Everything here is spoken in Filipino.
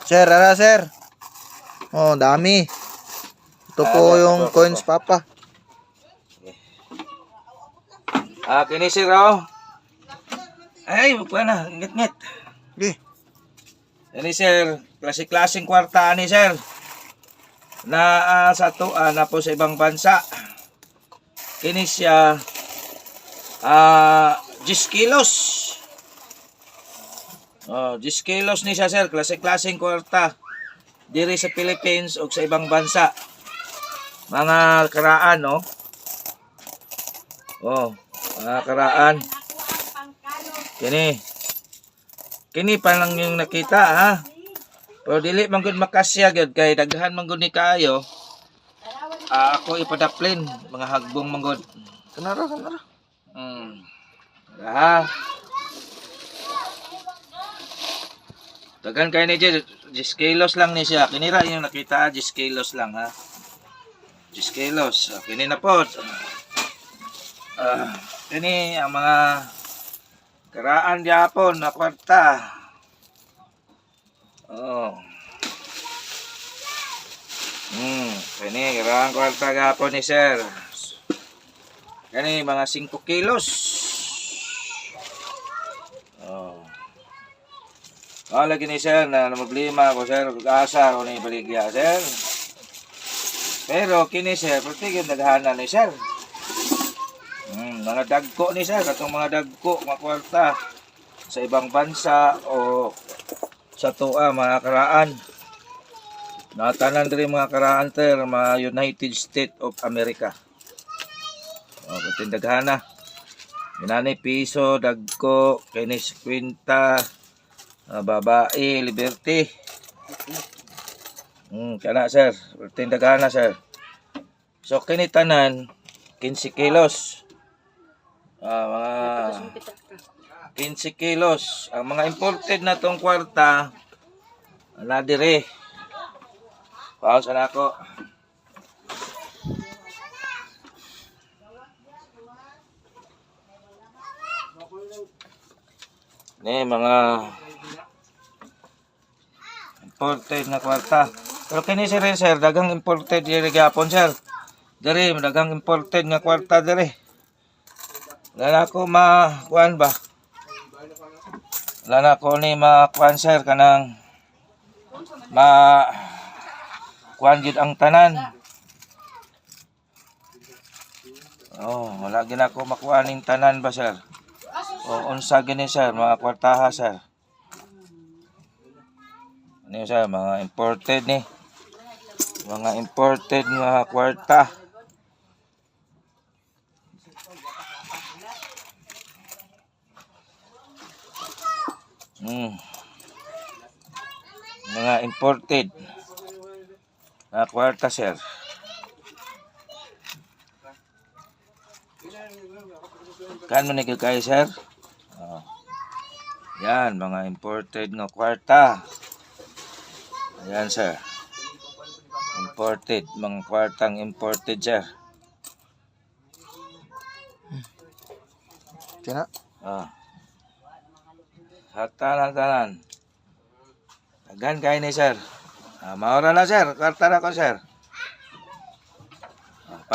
Sir, sir. Oh, dami. Ito po yung coins, Papa. Kini sir, oh. Ay, wag na, ngit-ngit. Okay. Kini sir, klase-klaseng kwarta ni sir. Na sa tuwa na po sa ibang bansa. Kini siya 10 kilos. Oh, 10 kilos ni siya sir, klase-klaseng kwarta. Diri sa Philippines o sa ibang bansa. Mga karaan, no? Oh, mga karaan. Kini pa lang yung nakita, ha? Pero dili man gud makasya gyud kay daghan man gud ni kaayo. Ako ipadaplin mga hagbong man gud. Kanara. Ha. Daghan kay ni 10 kilos lang ni siya. Kini ra yung nakita, 10 kilos lang, ha. 10 kilos. Kini na po. Kini ang mga karaan gyapon na kwarta. Oh. Kini karaan kwarta gyapon ni sir. Kani mga 5 kilos. Oh. Lagi ni sir na problema ko sir, asa ko ni baligya sir. Pero kini sir, pertigin daghana ni sir. Mga dagko ni sir, katong mga dagko, mga kwarta sa ibang bansa o sa tuwa, mga karaan. Natanan rin mga karaan ter, mga United States of America. O, katindaghana. Minani piso, dagko, kinis kwinta, babae, liberty. Kana sir, katindaghana sir. So, kinitanan, 15 kilos. Mga 15 kilos. Ang mga imported na tong kwarta na dire. Pausa na ako. Ni mga imported na kwarta. Pero kini sir, dagang imported dire gyapon sir. Dire dagang imported nga kwarta dire. Wala ko makuan ba? Wala ko ni makuan sir kanang kuan gid ang tanan. Oh, wala gid ako makuan ning tanan ba sir? O unsa gini sir, mga kwartaha sir? Ano sir, mga imported ni. Mga imported nga kwarta. Mga imported na kwarta sir. Kan man ni kay sir? Yan, mga imported nga kwarta. Ayan sir. Imported, mga kwartang imported sir. Tina. Sa tanan. Daghan kay ni sir. Maura na sir, kwarta na ko sir.